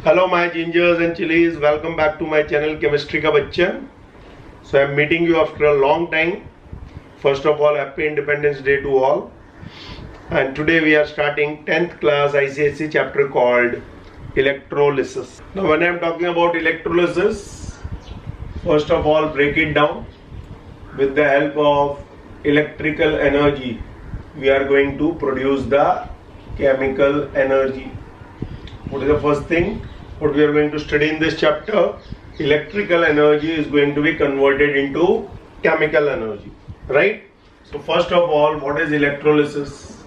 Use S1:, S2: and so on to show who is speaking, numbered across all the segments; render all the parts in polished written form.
S1: Hello my gingers and chilies, welcome back to my channel Chemistry का बच्चा. So I am meeting you after a long time. First of all, happy Independence Day to all. And today we are starting 10th class ICSE chapter called electrolysis. Now when I am talking about electrolysis, first of all break it down. With the help of electrical energy, we are going to produce the chemical energy. What is the first thing? What we are going to study in this chapter? Electrical energy is going to be converted into chemical energy, right? So first of all, what is electrolysis?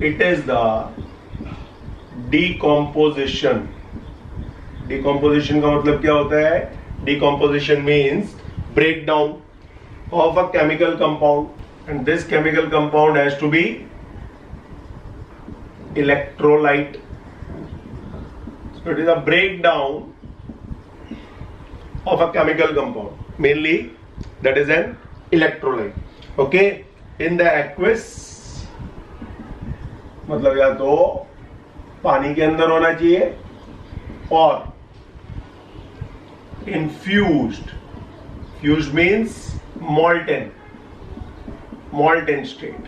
S1: It is the decomposition. Decomposition का मतलब क्या होता है? Decomposition means breakdown of a chemical compound, and this chemical compound has to be electrolyte. So it is a breakdown of a chemical compound. Mainly that is an electrolyte. Okay. In the aqueous मतलब या तो पानी के अंदर होना चाहिए और infused. Fused means molten state.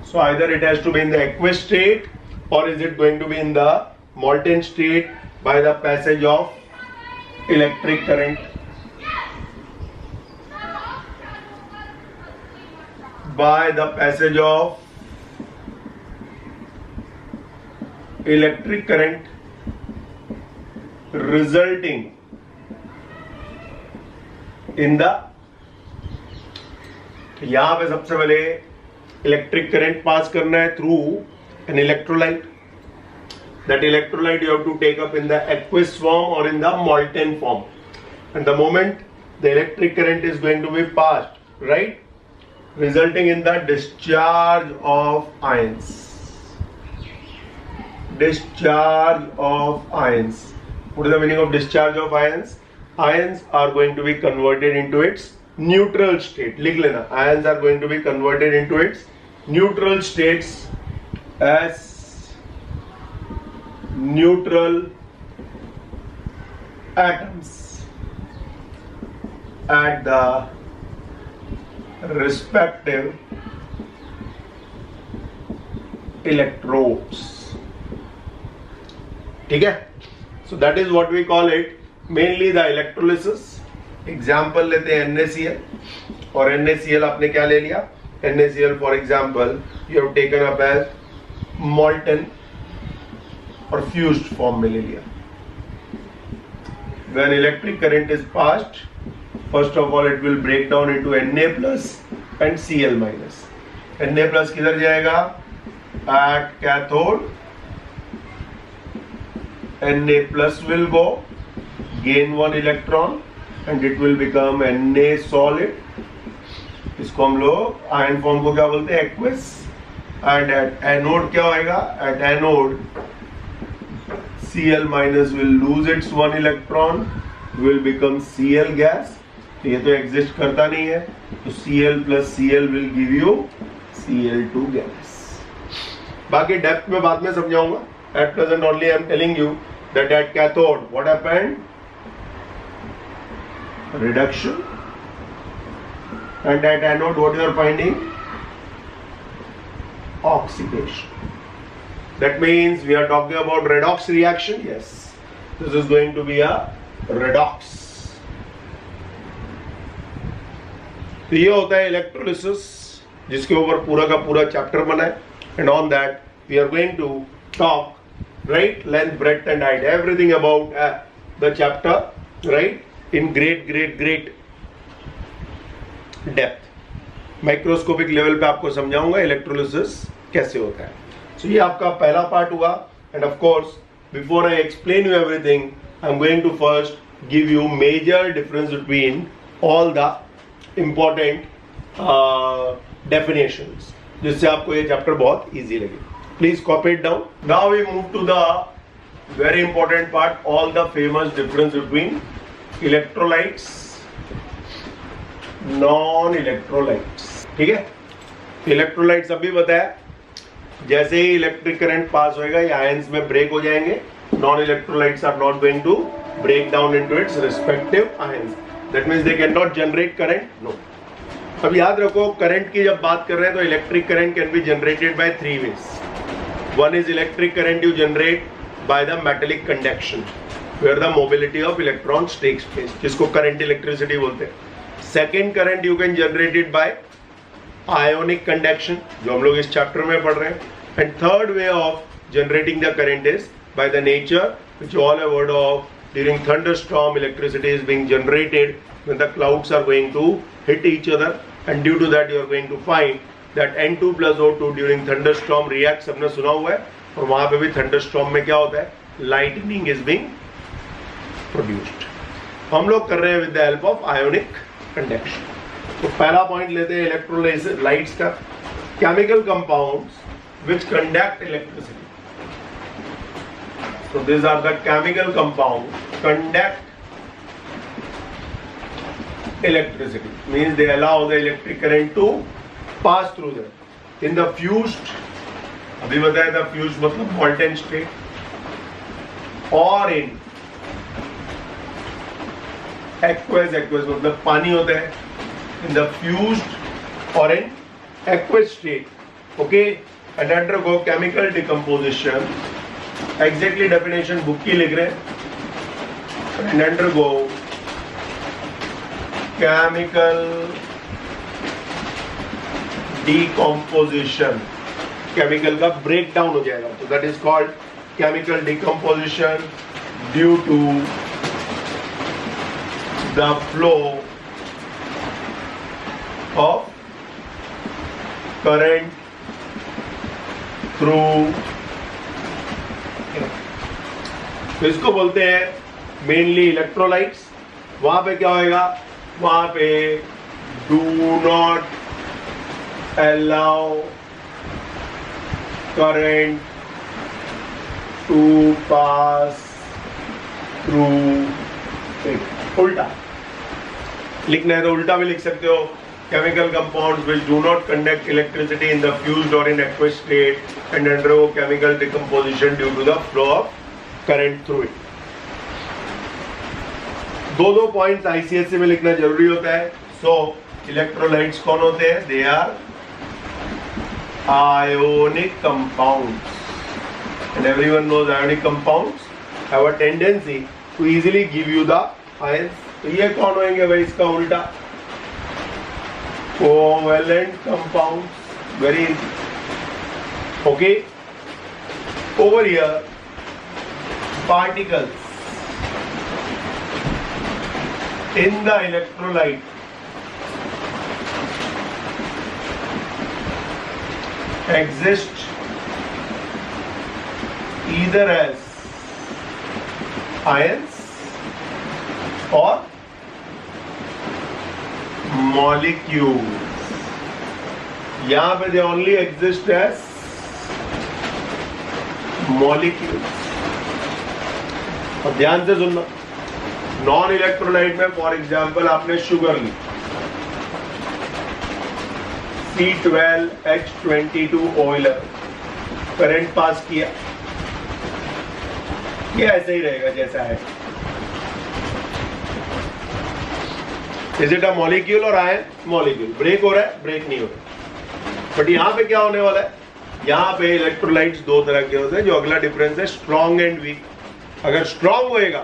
S1: So either it has to be in the aqueous state or is it going to be in the molten state by the passage of electric current. By the passage of electric current resulting in the, यहां पे सबसे पहले electric current पास करना है through an electrolyte. That electrolyte you have to take up in the aqueous form or in the molten form, and the moment the electric current is going to be passed, right, resulting in the discharge of ions. Discharge of ions. What is the meaning of discharge of ions? Ions are going to be converted into its neutral state. लिख लेना, ions are going to be converted into its neutral states as neutral atoms at the respective electrodes. ठीक है? So that is what we call it, mainly the electrolysis. Example लेते हैं NaCl, और NaCl आपने क्या ले लिया? NaCl for example you have taken up as molten or fused form में ले लिया. When electric current is passed, first of all it will break down into Na plus and Cl minus. Na plus किधर जाएगा? At cathode. Na plus will go, gain one electron and it will become Na solid. इसको हम लोग ion form को क्या बोलते हैं? Aqueous. And at anode क्या होएगा? At anode Cl minus will lose its one electron, will become Cl gas. ये तो एग्जिस्ट करता नहीं है, तो Cl plus Cl will give you Cl2 gas. बाकी डेप्थ में बाद में समझाऊंगा. At present only I am telling you that at cathode what happened? Reduction. And at anode what you are finding? Oxidation. That means we are talking about redox reaction. Yes, this is going to be a redox. तो ये होता है electrolysis, जिसके ऊपर पूरा का पूरा chapter बना है. And on that we are going to talk, right, length, breadth and height, everything about the chapter, right, in great depth. Microscopic level पे आपको समझाऊंगा इलेक्ट्रोलिसिस कैसे होता है. सो ये आपका पहला पार्ट हुआ. And of course before I explain you everything, I am going to first give you major difference between all the important definitions, जिससे आपको ये चैप्टर बहुत इजी लगे. Please copy it down. Now we move to the very important part, all the famous difference between electrolytes, non electrolytes. ठीक है, electrolytes अभी बताया, जैसे ही इलेक्ट्रिक करंट पास होएगा ये आयंस में ब्रेक हो जाएंगे. Non electrolytes are not going to break down into its respective ions. That means they cannot generate current. No. अब याद रखो करंट की जब बात कर रहे हैं तो electric current can be generated by three ways. One is electric current you generate by the metallic conduction where the mobility of electrons takes place, जिसको करंट इलेक्ट्रिसिटी बोलते हैं. Second current you can generate it by ionic conduction, जो हम लोग इस chapter में पढ़ रहे हैं. And third way of generating the current is by the nature which you all have heard of. During thunderstorm, electricity is being generated when the clouds are going to hit each other, and due to that you are going to find that N2 plus O2 during thunderstorm reacts. सबने सुना हुआ है. और वहाँ पे भी thunderstorm में क्या होता है, lightning is being produced. हम लोग कर रहे हैं with the help of ionic conduction. तो पहला पॉइंट लेते हैं इलेक्ट्रोलाइट्स का. Chemical compounds which conduct electricity. So these are the chemical compounds conduct electricity, means they allow the electric current to pass through them. In the fused, अभी बताया था fused मतलब molten state, और in aqueous मतलब पानी होता है. In the fused or in aqueous state, okay, and undergo chemical decomposition. Exactly definition book की लिख रहे हैं. And undergo chemical decomposition. Chemical का breakdown हो जाएगा. So that is called chemical decomposition due to the flow of current through. तो इसको बोलते हैं मेनली इलेक्ट्रोलाइट्स. वहां पे क्या होएगा, वहां पे do not allow current to pass through. उल्टा लिखना है तो उल्टा भी लिख सकते हो. chemical compounds which do not conduct electricity in the fused or in aqueous state and undergo chemical decomposition due to the flow of current through it. दो पॉइंट्स आईसीएससी में लिखना जरूरी होता है. सो इलेक्ट्रोलाइट्स कौन होते हैं? They are ionic compounds, and everyone knows ionic compounds have a tendency to easily give you the ions. तो ये कौन होंगे भाई, इसका उल्टा covalent compounds. Very easy. Okay, over here particles in the electrolyte exist either as ions or molecules. यहाँ पे they only exist as molecules. अब ध्यान से सुनना. नॉन इलेक्ट्रोलाइट में फॉर एग्जाम्पल आपने शुगर ली, C12H22 ऑयलर, करंट पास किया, ये ऐसे ही रहेगा जैसा है. इज इट अ मॉलिक्यूल और आयन? मॉलिक्यूल. ब्रेक हो रहा है? ब्रेक नहीं हो रहा. बट यहाँ पे क्या होने वाला है, यहाँ पे इलेक्ट्रोलाइट्स दो तरह के होते हैं. जो अगला डिफरेंस है स्ट्रॉन्ग एंड वीक. अगर स्ट्रॉन्ग होएगा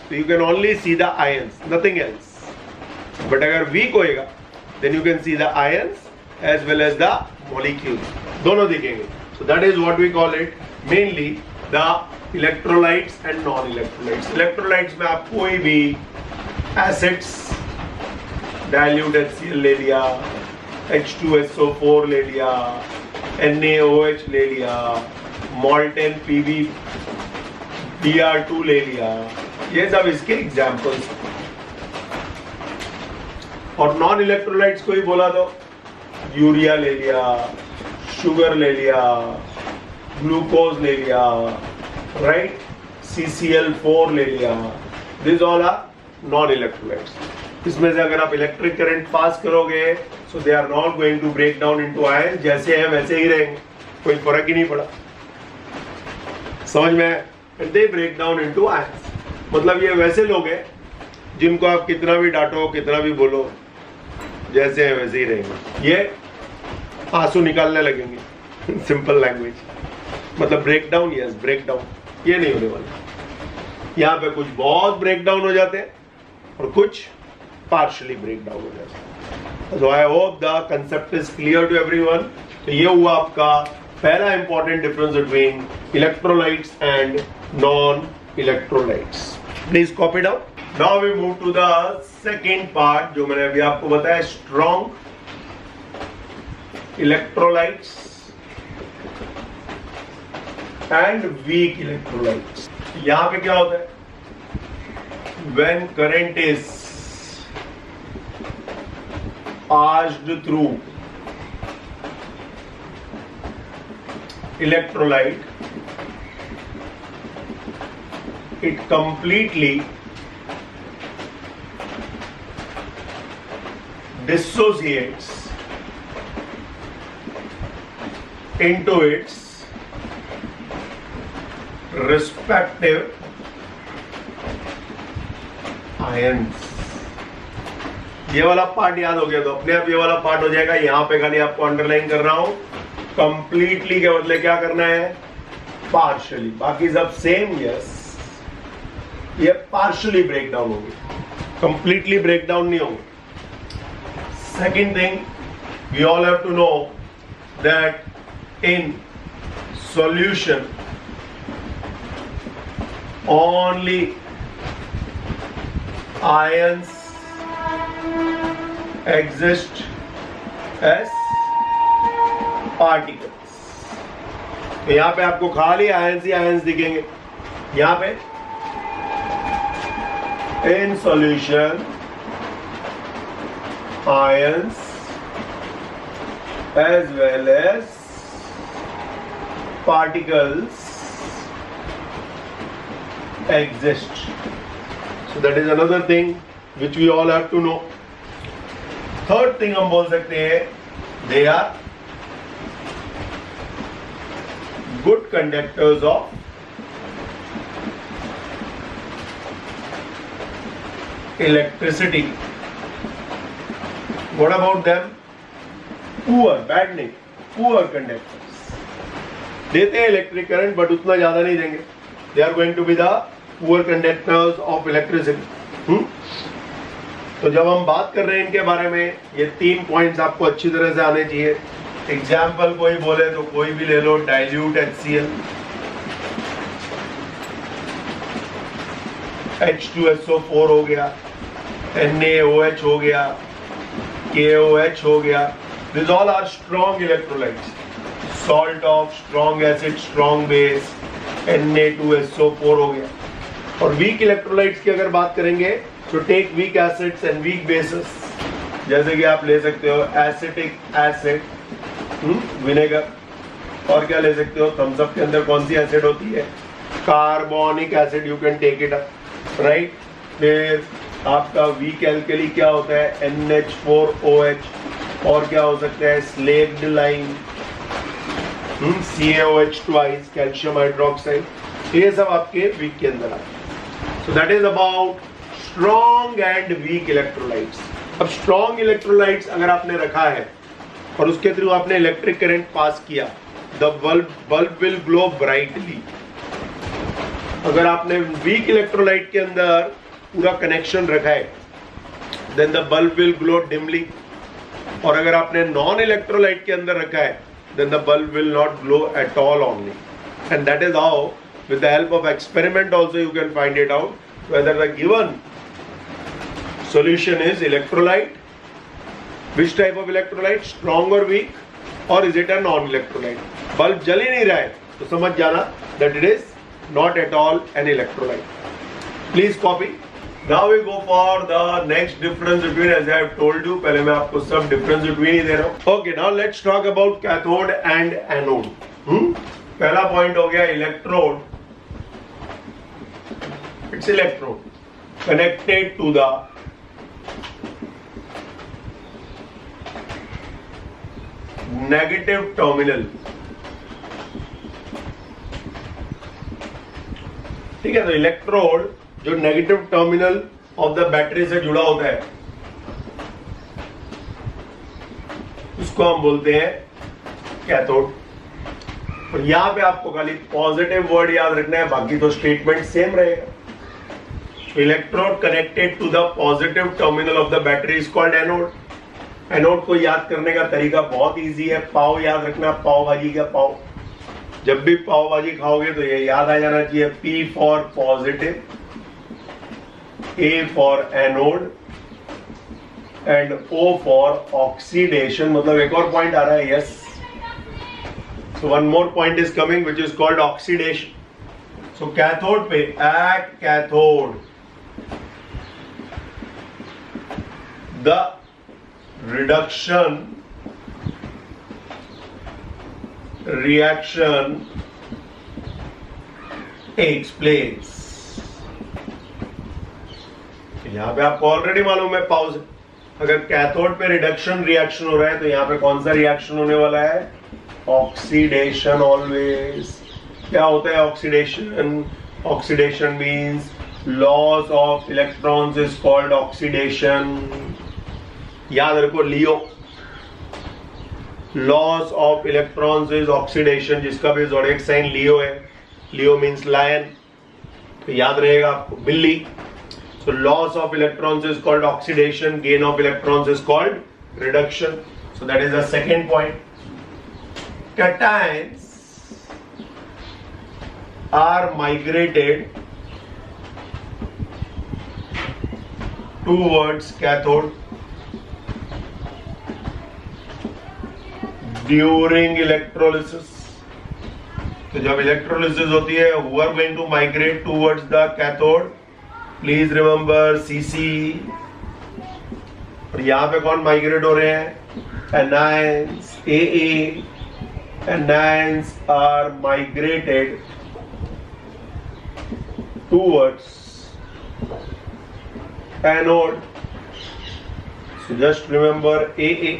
S1: तो you can only see the ions, nothing else. But अगर वीक होएगा then you can see the ions as well as the molecules, दोनों दिखेंगे. So that is what we call it mainly the electrolytes and non electrolytes. Electrolytes में आप कोई भी acids, dilute HCl ले लिया, H2SO4 ले लिया, NaOH ले लिया, मॉल्टेन PbBr2 ले लिया, ये सब इसके एग्जाम्पल्स. और नॉन इलेक्ट्रोलाइट्स को ही बोला तो यूरिया ले लिया, शुगर ले लिया, ग्लूकोज ले लिया, राइट, CCl4 ले लिया. This all are non electrolytes. इसमें से अगर आप इलेक्ट्रिक करंट पास करोगे so they are not going to break down into ion. जैसे हैं वैसे ही रहेंगे. कोई फर्क ही नहीं पड़ा। समझ में? They break down into ions. मतलब ये वैसे लोग हैं जिनको आप कितना भी डांटो, कितना भी बोलो, जैसे हैं वैसे ही रहेंगे, ये आंसू निकालने लगेंगे। सिंपल लैंग्वेज, मतलब break down, yes break down, ये नहीं होने वाला। यहाँ पे कुछ बहुत ब्रेक डाउन हो जाते हैं और कुछ पार्शली ब्रेक डाउन हो जाते हैं। So I hope the concept is clear to everyone. तो ये हुआ आपका पहला important difference between electrolytes and non-electrolytes. Please copy down. Now we move to the second part जो मैंने अभी आपको बताया, strong electrolytes and weak electrolytes. यहाँ पे क्या होता है? When current is passed through electrolyte, it completely dissociates into its respective ions. ये वाला पार्ट याद हो गया तो अपने आप ये वाला पार्ट हो जाएगा। यहां पे खाली आपको अंडरलाइन कर रहा हूं, कंप्लीटली के बदले क्या करना है? पार्शियली। बाकी सब सेम, यस। ये पार्शियली ब्रेक डाउन होगी, कंप्लीटली ब्रेक डाउन नहीं होगी। Second thing, we all have to know that in solution only ions exist as particles. तो यहां पे आपको खाली आयंस ही आयंस दिखेंगे। यहां पे in solution ions as well as particles exist. So that is another thing which we all have to know. Third thing हम बोल सकते हैं, they are good conductors of electricity. What about them? Poor, bad नहीं, poor conductors. देते हैं electric current but उतना ज्यादा नहीं देंगे। They are going to be the poor conductors of electricity. तो जब हम बात कर रहे हैं इनके बारे में, ये 3 पॉइंट्स आपको अच्छी तरह से आने चाहिए। एग्जाम्पल कोई बोले तो कोई भी ले लो, डाइल्यूट HCl, H2SO4 हो गया, NaOH हो गया, KOH हो गया। These all are strong electrolytes. Salt of strong acid, strong base, Na2SO4 हो गया। और वीक इलेक्ट्रोलाइट्स की अगर बात करेंगे तो take weak acids and weak bases, जैसे कि आप ले सकते हो एसिटिक एसिड, विनेगर, और क्या ले सकते हो? थम्स अप के अंदर कौन सी एसिड होती है? Carbonic acid, you can take it up, right. फिर आपका वीक एल्कली क्या होता है? NH4OH, और क्या हो सकता है? Slaked lime, CaOH twice, calcium hydroxide. ये सब आपके वीक के अंदर आते हैं। सो that is about strong and weak electrolytes. अब स्ट्रॉन्ग इलेक्ट्रोलाइट्स अगर आपने रखा है और उसके थ्रू आपने इलेक्ट्रिक करंट पास किया, the bulb will glow brightly. अगर आपने वीक इलेक्ट्रोलाइट के अंदर पूरा कनेक्शन रखा है, then the bulb will glow dimly. और अगर आपने नॉन इलेक्ट्रोलाइट के अंदर रखा है, then the bulb will not glow at all only. And that is how, with the help of experiment also, you can find it out whether the given solution is electrolyte, which type of electrolyte, strong or weak, or is it a non-electrolyte. Bulb जल ही नहीं रहा है तो समझ जाना that it is not at all an electrolyte. Please copy. Now we go for the next difference between, as I have told you, पहले मैं आपको सब difference between ही दे रहा हूँ। Okay, now let's talk about cathode and anode. पहला point हो गया electrode. It's electrode connected to the negative terminal ठीक है, तो इलेक्ट्रोड जो negative terminal of the battery से जुड़ा होता है उसको हम बोलते हैं कैथोड। और यहां पे आपको खाली पॉजिटिव वर्ड याद रखना है, बाकी तो स्टेटमेंट सेम रहेगा। Electrode connected to the positive terminal of the battery is called anode. Anode को याद करने का तरीका बहुत इजी है, पाव याद रखना, पाव भाजी का पाव। जब भी पाव भाजी खाओगे तो ये याद आ जाना चाहिए, P for positive, A for anode and O for oxidation. मतलब एक और पॉइंट आ रहा है, yes. So one more point is coming which is called oxidation. So cathode पे at cathode the reduction reaction takes place. यहां पे आपको already मालूम है पाउज, अगर कैथोड पे रिडक्शन रिएक्शन हो रहा है तो यहां पे कौन सा रिएक्शन होने वाला है? Oxidation always. क्या होता है oxidation? Oxidation means loss of electrons is called oxidation. याद रखो LEO, loss of electrons is oxidation, जिसका भी ज़ोडिएक साइन लियो है। लियो मींस लायन, तो याद रहेगा आपको बिल्ली। So loss of electrons is called oxidation, gain of electrons is called reduction. So that is the second point. Cations are migrated towards cathode during electrolysis. तो जब इलेक्ट्रोलिसिस होती है, who are going to migrate towards the cathode? Please remember CC। और यहां पे कौन migrate हो रहे हैं? Anions, AA। Anions are migrated towards anode. So just remember AA।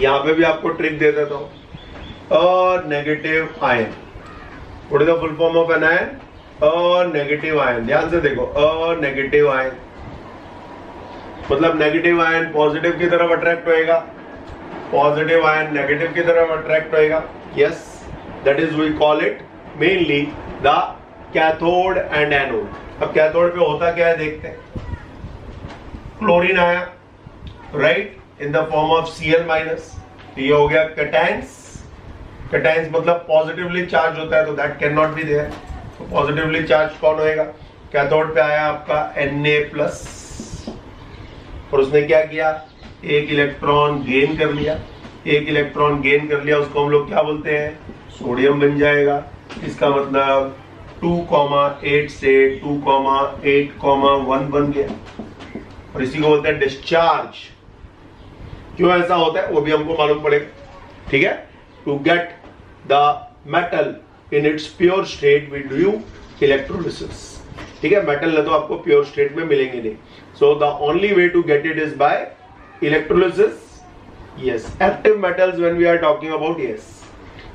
S1: यहां पे भी आपको ट्रिक दे देता हूं, a negative ion। What is the full form of anion? A negative ion। ध्यान से देखो, a negative ion मतलब नेगेटिव आयन पॉजिटिव की तरफ अट्रैक्ट होएगा, पॉजिटिव आयन नेगेटिव की तरफ अट्रैक्ट होएगा। Yes, that is we call it mainly the cathode and anode. अब कैथोड पे होता क्या है देखते हैं। क्लोरीन आया, right, in the form of Cl minus. ये हो गया कैटायंस। कैटायंस मतलब पॉजिटिवली चार्ज होता है, तो that can not be there. तो पॉजिटिवली चार्ज कौन होएगा? कैथोड पे आया आपका Na प्लस, और उसने क्या किया? एक इलेक्ट्रॉन गेन कर लिया। एक इलेक्ट्रॉन गेन कर लिया, उसको हम लोग क्या बोलते हैं? सोडियम बन जाएगा। इसका मतलब 2,8 से 2,8,1 बन गया, और इसी को बोलते हैं डिस्चार्ज। क्यों ऐसा होता है वो भी हमको मालूम पड़ेगा, ठीक है। To get the metal in its pure state we do electrolysis, ठीक है। मेटल न तो आपको प्योर स्टेट में मिलेंगे नहीं। So the only way to get it is by electrolysis. Yes, active metals when we are talking about, yes,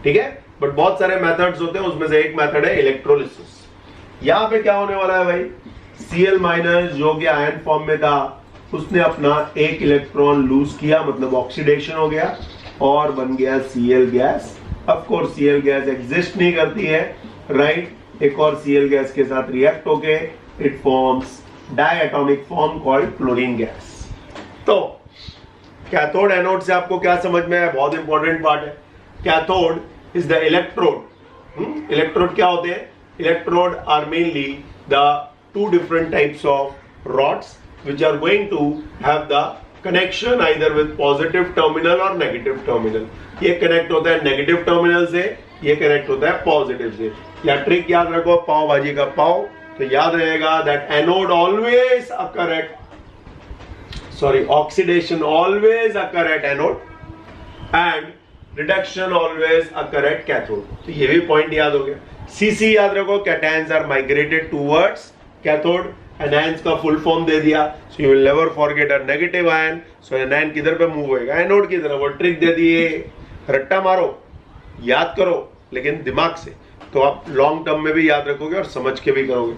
S1: ठीक है। बट बहुत सारे मेथड्स होते हैं, उसमें से एक मेथड है इलेक्ट्रोलिसिस। यहाँ पे क्या होने वाला है भाई? Cl माइनस जो कि आयन फॉर्म में था, उसने अपना एक इलेक्ट्रॉन लूज किया, मतलब ऑक्सीडेशन हो गया और बन गया Cl gas. Of course Cl gas exist नहीं करती है, राइट। एक और Cl गैस के साथ रिएक्ट होके it forms diatomic form called chlorine gas. तो कैथोड एनोड से आपको क्या समझ में है? बहुत इंपॉर्टेंट पार्ट है। Cathode is the electrode. Electrode क्या होते हैं? Electrode are mainly the two different types of rods which are going to have the connection either with positive terminal or negative terminal। ये कनेक्ट होता है negative terminal से, ये connect होता है पॉजिटिव से। या ट्रिक याद रखो, पाव भाजी का पाव, तो याद रहेगा that anode always occur at, sorry, oxidation always occur at anode and reduction always occur at cathode. तो ये भी पॉइंट याद हो गया। सीसी याद रखो, cations are migrated towards cathode. Anions का फुल फॉर्म दे दिया, so you will never forget a negative ion. सो एनायन किधर पे मूव होएगा? एनोड की तरफ। वो ट्रिक दे दिए, रट्टा मारो, याद करो, लेकिन दिमाग से। तो आप लॉन्ग टर्म में भी याद रखोगे और समझ के भी करोगे।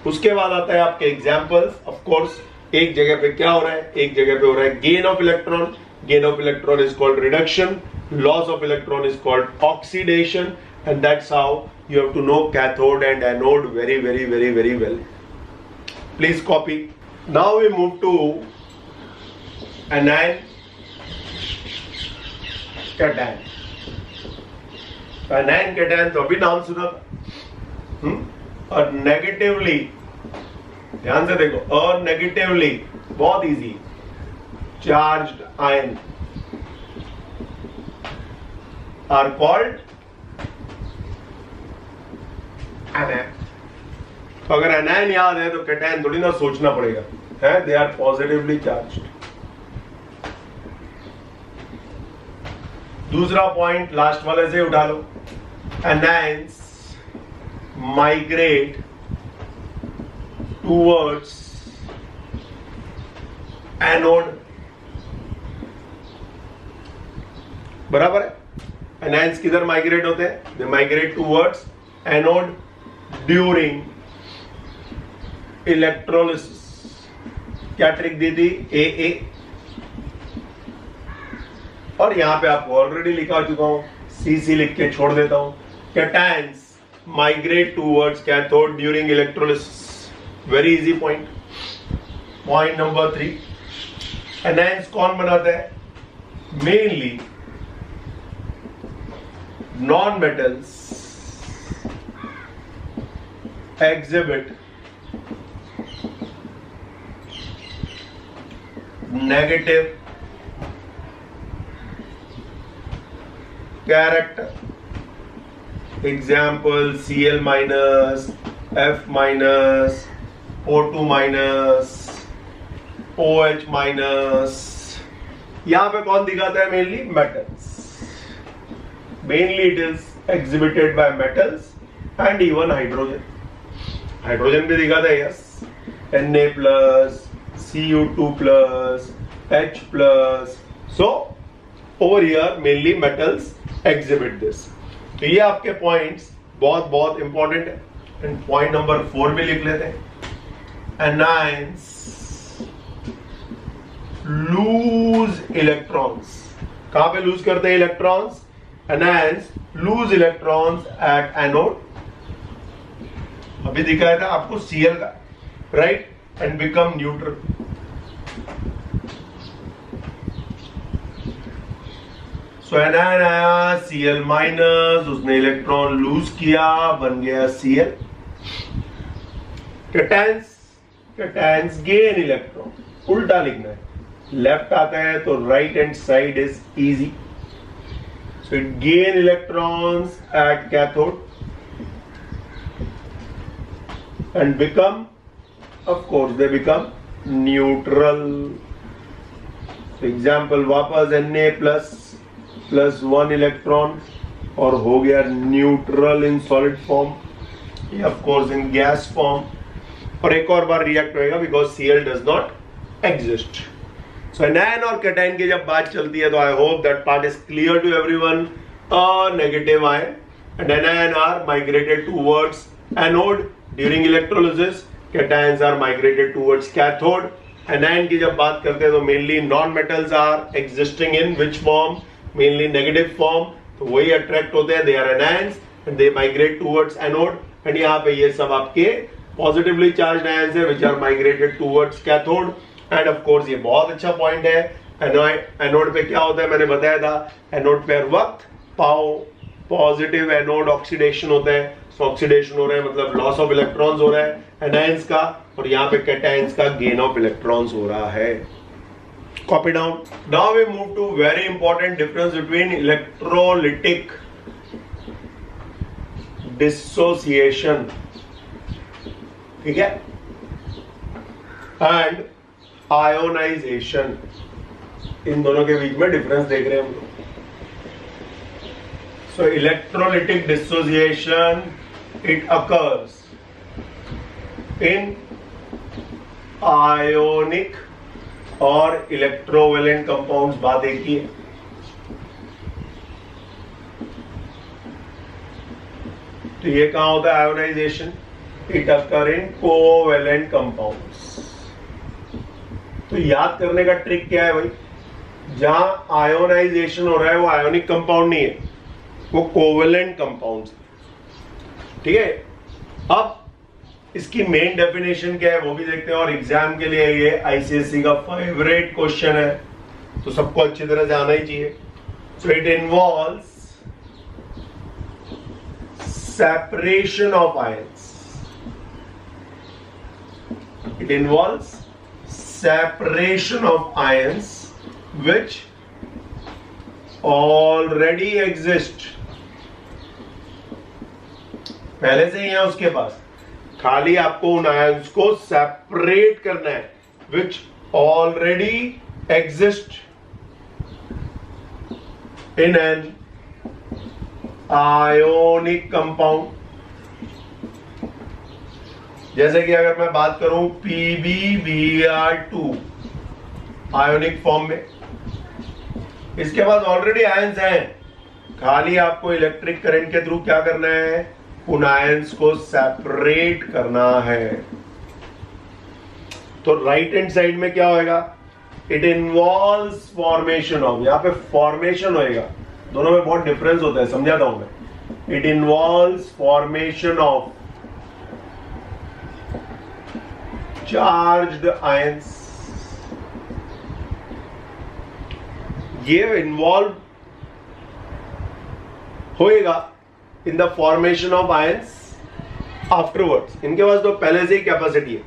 S1: उसके बाद आता है आपके एग्जाम्पल्स। ऑफ कोर्स एक जगह पे क्या हो रहा है, एक जगह पे हो रहा है gain of electron. Gain of electron is called reduction, loss of electron is called oxidation, and that's how you have to know cathode and anode very well. Please copy. Now we move to anion, cation. anion cation तो अभी नाम सुना था। और negatively, ध्यान से देखो, और नेगेटिवली बहुत easy, charged ion are called anion. तो अगर एनायन याद है तो कैटायन थोड़ी ना सोचना पड़ेगा, है, दे आर पॉजिटिवली चार्ज्ड। दूसरा पॉइंट लास्ट वाले से उठा लो, एनायंस माइग्रेट टूवर्ड्स एनोड, बराबर है। एनायंस किधर माइग्रेट होते हैं? They migrate towards anode during electrolysis. क्या ट्रिक दी थी? ए और यहां पे आपको ऑलरेडी लिखा चुका हूं, सी लिख के छोड़ देता हूं। Cations migrate towards cathode during electrolysis. Very easy point. Point number 3, anions कौन बनाता है? Mainly non metals exhibit negative character. Example Cl minus, F minus, O2 minus, OH minus. यहां पे कौन दिखाता है? Mainly metals. Mainly it is exhibited by metals and even hydrogen. Hydrogen भी दिखाता है, yes, Na plus, Cu2 plus, H plus. So over here mainly metals exhibit this. तो ये आपके पॉइंट्स बहुत बहुत इंपॉर्टेंट है। एंड पॉइंट नंबर 4 भी लिख लेते हैं। Anions loose electrons. कहां पे लूज करते हैं electrons? Anions loose electrons at anode. अभी दिखाया था आपको Cl का, right, and become neutral. So anion आया Cl माइनस, उसने इलेक्ट्रॉन लूज किया, बन गया Cl। कैटायंस गेन इलेक्ट्रॉन, उल्टा लिखना है, लेफ्ट आता है तो right hand side is easy. So it gain electrons at cathode and become, of course they become neutral. So example वापस Na plus 1 इलेक्ट्रॉन और हो गया न्यूट्रल इन सॉलिड फॉर्म, या of course in gas form, और एक और बार react होएगा because Cl does not exist. So anion और cation की जब बात चलती है तो I hope that part is clear to everyone. A negative ion and anion are migrated towards anode during electrolysis. Cations are migrated towards cathode. Anion की जब बात करते हैं तो mainly non-metals are existing in which form? Mainly negative form. तो वही attract होते हैं, they are anions and they migrate towards anode. And यहाँ पे ये सब आपके positively charged ions है which are migrated towards cathode. And of course ये बहुत अच्छा point है. एनोड पे क्या होता है मैंने बताया था, एनोड पे हर वक्त पॉजिटिव एनोड ऑक्सीडेशन होता है। ऑक्सीडेशन हो रहा है मतलब लॉस ऑफ इलेक्ट्रॉन्स हो रहा है एनायंस का, और यहाँ पे कैटायंस का गेन ऑफ इलेक्ट्रॉन्स हो रहा है। Copy down. Now we move to very important difference between electrolytic dissociation, ठीक है, एंड आयोनाइजेशन। इन दोनों के बीच में डिफरेंस देख रहे हैं हम लोग। So electrolytic dissociation it occurs in ionic और इलेक्ट्रोवेलेंट कंपाउंड्स, बात एक ही है। तो ये कहां होता है ionisation? It occur in covalent compounds. तो याद करने का ट्रिक क्या है भाई? जहां आयोनाइजेशन हो रहा है वो आयोनिक कंपाउंड नहीं है, वो कोवेलेंट कंपाउंड। ठीक है, अब इसकी मेन डेफिनेशन क्या है वो भी देखते हैं, और एग्जाम के लिए ये आईसीएसई का फेवरेट क्वेश्चन है, तो सबको अच्छी तरह से आना ही चाहिए। So it involves separation of ions. It involves separation of ions which already exist, पहले से ही है उसके पास, खाली आपको उन आयंस को सेपरेट करना है, which already exist in an ionic compound। जैसे कि अगर मैं बात करूं PbBr2 आयोनिक फॉर्म में, इसके पास ऑलरेडी आयंस हैं, खाली आपको इलेक्ट्रिक करंट के थ्रू क्या करना है? उन आयंस को सेपरेट करना है। तो राइट हैंड साइड में क्या होएगा? इट इन्वॉल्व्स फॉर्मेशन ऑफ, यहां पे फॉर्मेशन होएगा, दोनों में बहुत डिफरेंस होता है, समझाता हूं मैं। It involves formation of charged ions. ये इन्वॉल्व होएगा in the formation of ions afterwards. इनके पास तो पहले से ही कैपेसिटी है।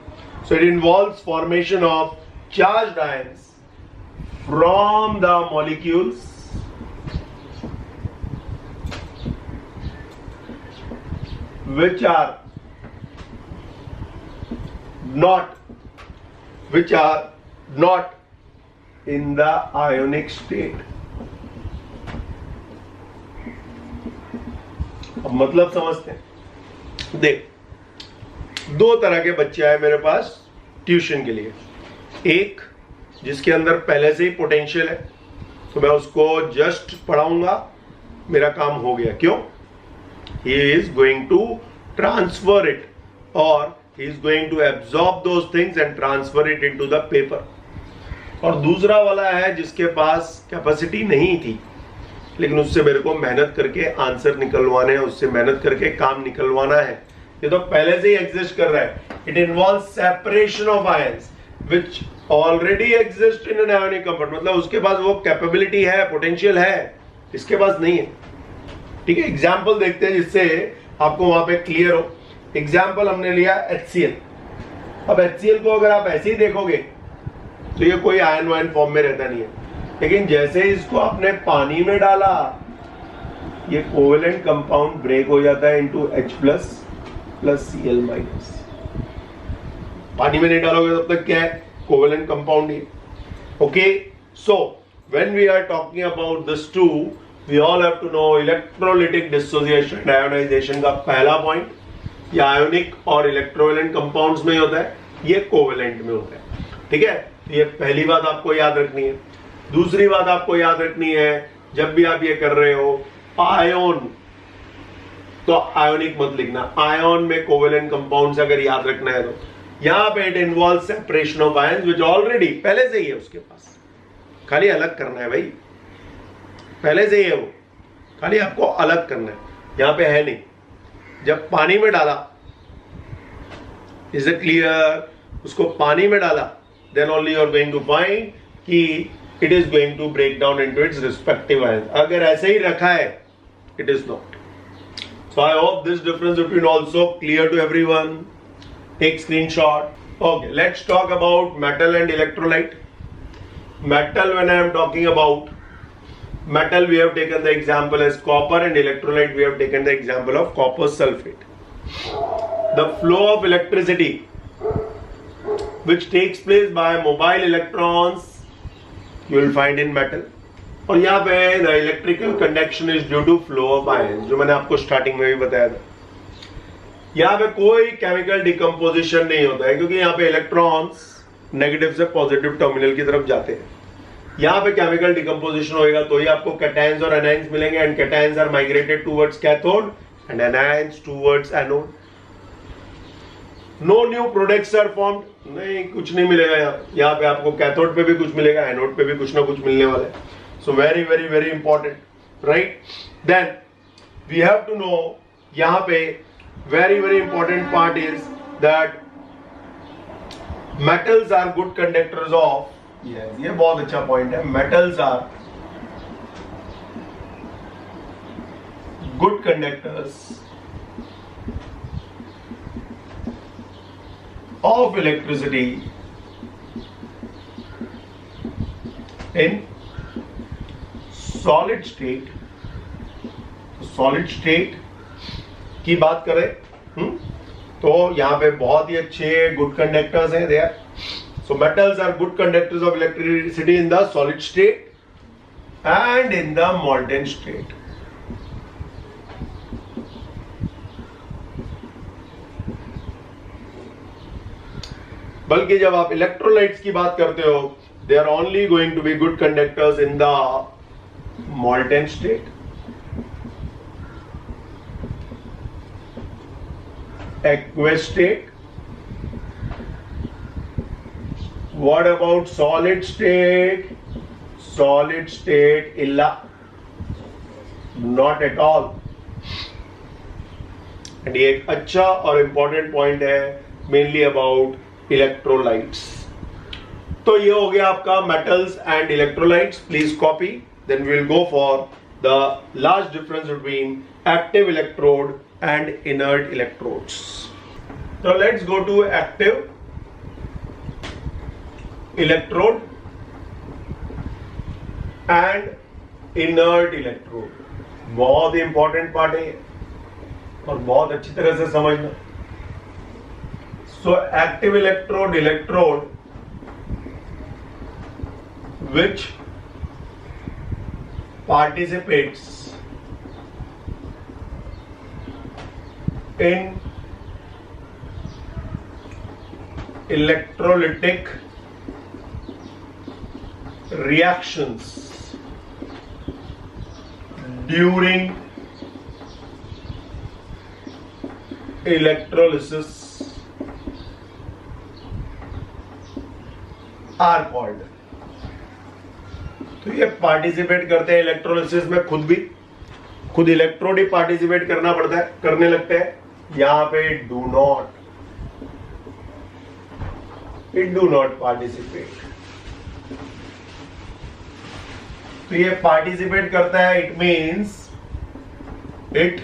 S1: So it involves formation of charged ions from the molecules which are not in the ionic state। अब मतलब समझते हैं। देख, दो तरह के बच्चे आए मेरे पास ट्यूशन के लिए। एक जिसके अंदर पहले से ही पोटेंशियल है, तो मैं उसको जस्ट पढ़ाऊंगा, मेरा काम हो गया। क्यों? he is going to transfer it or he is going to absorb those things and transfer it into the paper। और दूसरा वाला है जिसके पास कैपेसिटी नहीं थी, लेकिन उससे मेरे को मेहनत करके आंसर निकलवाने हैं, उससे मेहनत करके काम निकलवाना है। ये तो पहले से ही एग्जिस्ट कर रहा है। It involves separation of ions which already exist in an ionic compound. मतलब उसके पास वो कैपेबिलिटी है, पोटेंशियल है, इसके पास नहीं है। ठीक है, एग्जाम्पल देखते हैं जिससे आपको वहां पे क्लियर हो। एग्जाम्पल हमने लिया HCl। अब HCl को अगर आप ऐसे ही देखोगे तो ये कोई आयन वायन फॉर्म में रहता नहीं है, लेकिन जैसे ही इसको आपने पानी में डाला, ये कोवेलेंट कंपाउंड ब्रेक हो जाता है into H plus plus Cl minus. पानी में नहीं डालोगे तब तक क्या है? कोवेलेंट कंपाउंड ही। Okay, so when we are talking about this two, we all have to know electrolytic dissociation and ionization का पहला पॉइंट, ये आयोनिक और इलेक्ट्रोवेलेंट कंपाउंड्स में होता है, ये कोवेलेंट में होता है। ठीक है, ये पहली बात आपको याद रखनी है। दूसरी बात आपको याद रखनी है, जब भी आप ये कर रहे हो आयोन, तो आयोनिक मत लिखना, आयोन में कोवेलेंट कंपाउंड्स अगर याद रखना है तो यहां पे it involve separation of ions which already पहले से ही है उसके पास, खाली अलग करना है भाई, पहले से ही है वो, खाली आपको अलग करना है, यहां पे है नहीं। जब पानी में डाला, इज इट क्लियर? उसको पानी में डाला, then only you are going to find कि it is going to break down into its respective ions. अगर ऐसे ही रखा है, it is not. So I hope this difference between also clear to everyone. Take screenshot. Okay, let's talk about metal and electrolyte. Metal, when I am talking about metal, we have taken the example as copper, and electrolyte we have taken the example of copper sulfate. The flow of electricity which takes place by mobile electrons you will find in metal, और यहाँ पे the electrical conduction is due to flow of ions, जो मैंने आपको starting में भी बताया था। यहाँ पे कोई केमिकल डिकम्पोजिशन नहीं होता है, क्योंकि यहाँ पे इलेक्ट्रॉन्स नेगेटिव से पॉजिटिव टर्मिनल की तरफ जाते हैं। यहाँ पे केमिकल डिकम्पोजिशन होएगा तो ही आपको कैटायंस और एनायंस मिलेंगे, and cations are migrated towards cathode, and anions towards anode. No new products are formed. नहीं, कुछ नहीं मिलेगा यहाँ पे आपको कैथोड पे भी कुछ मिलेगा, एनोड पे भी कुछ ना कुछ मिलने वाला है. So very very very important, right? Then we have to know यहाँ पे very very important part is that metals are good conductors of. Yes, ये बहुत अच्छा point है. Metals are good conductors of electricity in solid state. Solid state की बात करें तो यहां पे बहुत ही अच्छे गुड कंडक्टर्स हैं there. So metals are good conductors of electricity in the solid state and in the molten state. बल्कि जब आप इलेक्ट्रोलाइट्स की बात करते हो, they are only going to be good conductors in the molten state. Aqueous state. What about solid state? Solid state illa, not at all. And ये एक अच्छा और important point है mainly about electrolytes. तो ये हो गया आपका metals and electrolytes. Please copy. Then we will go for the last difference between active electrode and inert electrodes. So let's go to active electrode and inert electrode. बहुत ही important part है और बहुत अच्छी तरह से समझना. So active electrode which participates in electrolytic reactions during electrolysis are called. तो ये पार्टिसिपेट करते हैं इलेक्ट्रोलिसिस में, खुद इलेक्ट्रोड ही पार्टिसिपेट करने लगते हैं. यहां पे it do not participate. तो ये पार्टिसिपेट करता है, it means it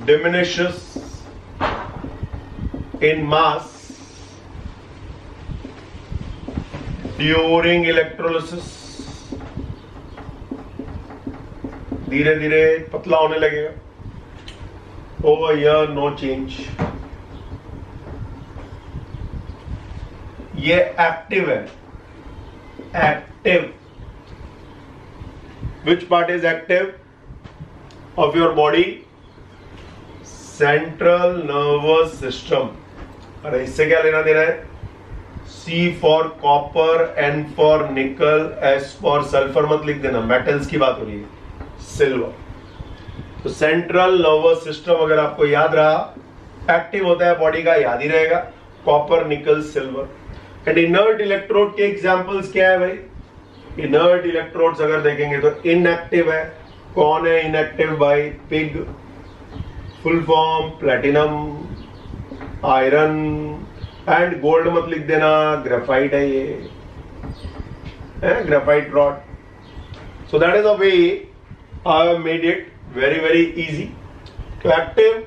S1: diminishes in mass during electrolysis. धीरे धीरे पतला होने लगेगा. Over here no change. ये एक्टिव है. Active. Which part is active of your body? Central nervous system. अरे इससे क्या लेना देना है? C for copper, N for nickel, S for sulfur मत लिख देना. मेटल्स की बात हो रही है. सिल्वर. तो सेंट्रल नर्वस सिस्टम अगर आपको याद रहा, एक्टिव होता है बॉडी का, याद ही रहेगा. कॉपर, निकल, सिल्वर. एंड इनर्ट इलेक्ट्रोड के एग्जांपल्स क्या है भाई? इनर्ट इलेक्ट्रोड्स अगर देखेंगे तो इनएक्टिव है. कौन है इनएक्टिव भाई? Pig. Full form platinum, iron and gold मत लिख देना, ग्रेफाइट है ये, graphite rod. So that is a way I have made it very very easy. तो एक्टिव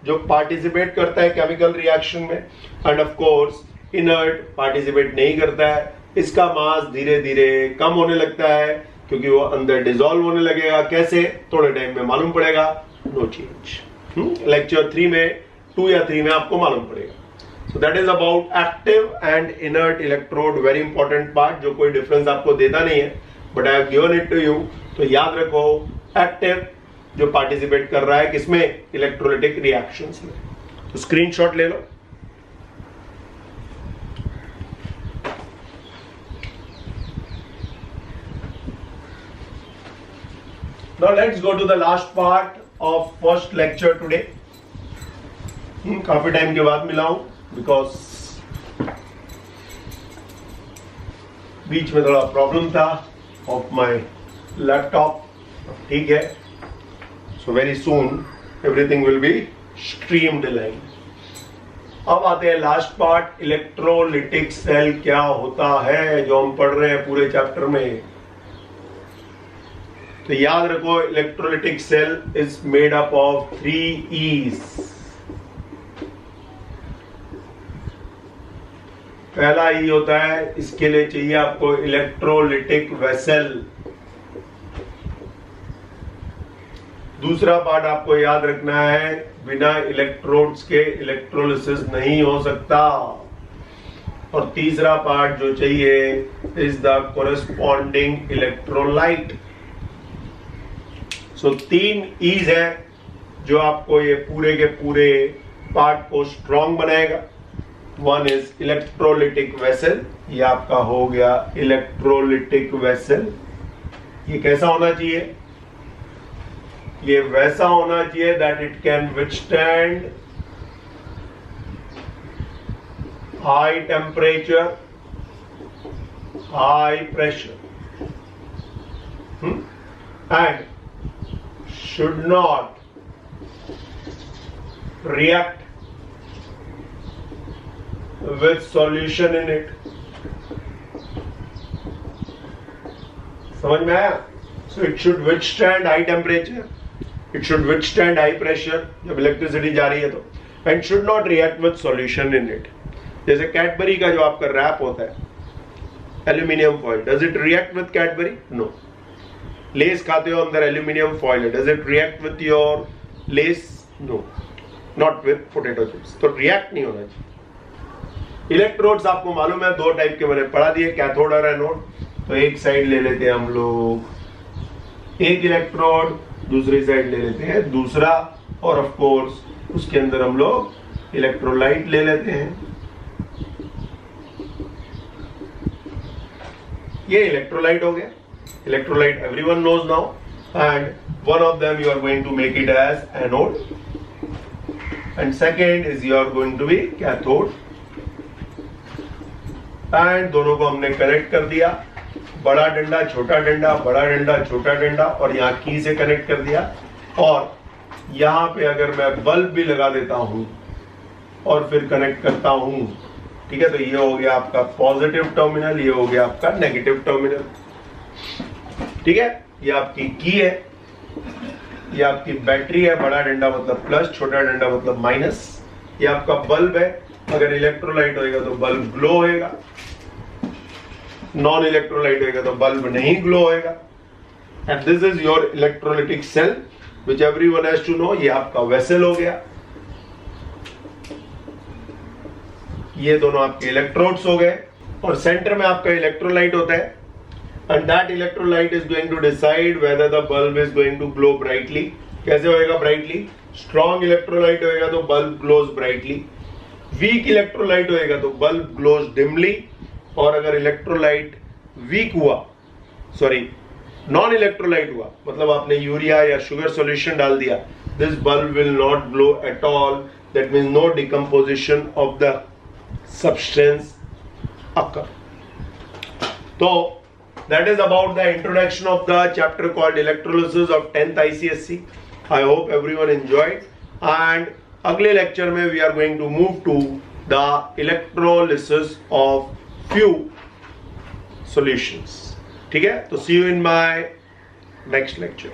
S1: जो पार्टिसिपेट करता है केमिकल रिएक्शन में, and of course inert participate नहीं करता है. इसका मास धीरे धीरे कम होने लगता है क्योंकि वो अंदर डिसॉल्व होने लगेगा. कैसे? थोड़े टाइम में मालूम पड़ेगा. No change. लेक्चर 3 में 2 या 3 में आपको मालूम पड़ेगा. So that is about active and inert electrode. Very important part जो कोई डिफरेंस आपको देता नहीं है, but I have given it to you. तो याद रखो, एक्टिव जो पार्टिसिपेट कर रहा है किसमें? इलेक्ट्रोलिटिक रिएक्शंस में. तो स्क्रीनशॉट ले लो. Now let's go to the last part, of first lecture today. काफी टाइम के बाद मिला हूं बिकॉज बीच में थोड़ा प्रॉब्लम था ऑफ माय लैपटॉप. ठीक है, so very soon everything will be streamed line. अब आते हैं लास्ट पार्ट, इलेक्ट्रोलिटिक सेल क्या होता है, जो हम पढ़ रहे हैं पूरे चैप्टर में. तो याद रखो, electrolytic cell is made up of 3 E's. पहला ई होता है, इसके लिए चाहिए आपको इलेक्ट्रोलिटिक वेसल. दूसरा पार्ट आपको याद रखना है, बिना इलेक्ट्रोड्स के इलेक्ट्रोलिसिस नहीं हो सकता. और तीसरा पार्ट जो चाहिए is the corresponding electrolyte. So 3 E's है जो आपको ये पूरे के पूरे पार्ट को स्ट्रॉन्ग बनाएगा. वन इज इलेक्ट्रोलिटिक वेसल, ये आपका हो गया इलेक्ट्रोलिटिक वेसल. ये कैसा होना चाहिए? ये वैसा होना चाहिए that it can withstand high temperature, high pressure, and should not react with solution in it. समझ में आया? So it should withstand high temperature, it should withstand high pressure जब इलेक्ट्रिसिटी जा रही है तो, and should not react with solution in it. जैसे Cadbury का जो आपका रैप होता है aluminium foil, does it react with Cadbury? No. Lays खाते हो, अंदर एल्यूमिनियम फॉइल है, does it react with your Lays? No, not with potato chips. तो रिएक्ट नहीं होना चाहिए. इलेक्ट्रोड्स आपको मालूम है 2 टाइप के मैंने पढ़ा दिए, कैथोड और एनोड. तो एक साइड ले लेते हैं हम लोग एक इलेक्ट्रोड, दूसरी साइड ले लेते हैं दूसरा, और ऑफ कोर्स उसके अंदर हम लोग इलेक्ट्रोलाइट ले लेते हैं. ये इलेक्ट्रोलाइट हो गया. Electrolyte everyone knows now, and one of them you are going to make it as anode, and second is you are going to be cathode. And दोनों को हमने कनेक्ट कर दिया, बड़ा डंडा छोटा डंडा, बड़ा डंडा छोटा डंडा, और यहाँ की से कनेक्ट कर दिया. और यहाँ पे अगर मैं बल्ब भी लगा देता हूँ और फिर कनेक्ट करता हूँ, ठीक है, तो ये हो गया आपका पॉजिटिव टर्मिनल, ये हो गया आपका नेगेटिव टर्मिनल. ठीक है, ये आपकी की है, ये आपकी बैटरी है, बड़ा डंडा मतलब प्लस, छोटा डंडा मतलब माइनस. ये आपका बल्ब है, अगर इलेक्ट्रोलाइट होएगा तो बल्ब ग्लो होएगा, नॉन इलेक्ट्रोलाइट होएगा तो बल्ब नहीं ग्लो होएगा. And this is your electrolytic cell which everyone has to know. ये आपका वेसल हो गया, ये दोनों आपके इलेक्ट्रोड्स हो गए, और सेंटर में आपका इलेक्ट्रोलाइट होता है. And that electrolyte is going to decide whether the bulb is going to glow brightly. कैसे होएगा brightly? Strong electrolyte होएगा तो bulb glows brightly. Weak electrolyte होएगा तो bulb glows dimly. और अगर electrolyte weak हुआ, sorry, non electrolyte हुआ, मतलब आपने यूरिया या शुगर solution डाल दिया, this bulb will not glow at all. That means no decomposition of the substance occur. तो that is about the introduction of the chapter called electrolysis of 10th ICSE. I hope everyone enjoyed, and अगले lecture में we are going to move to the electrolysis of few solutions. ठीक है, तो see you in my next lecture.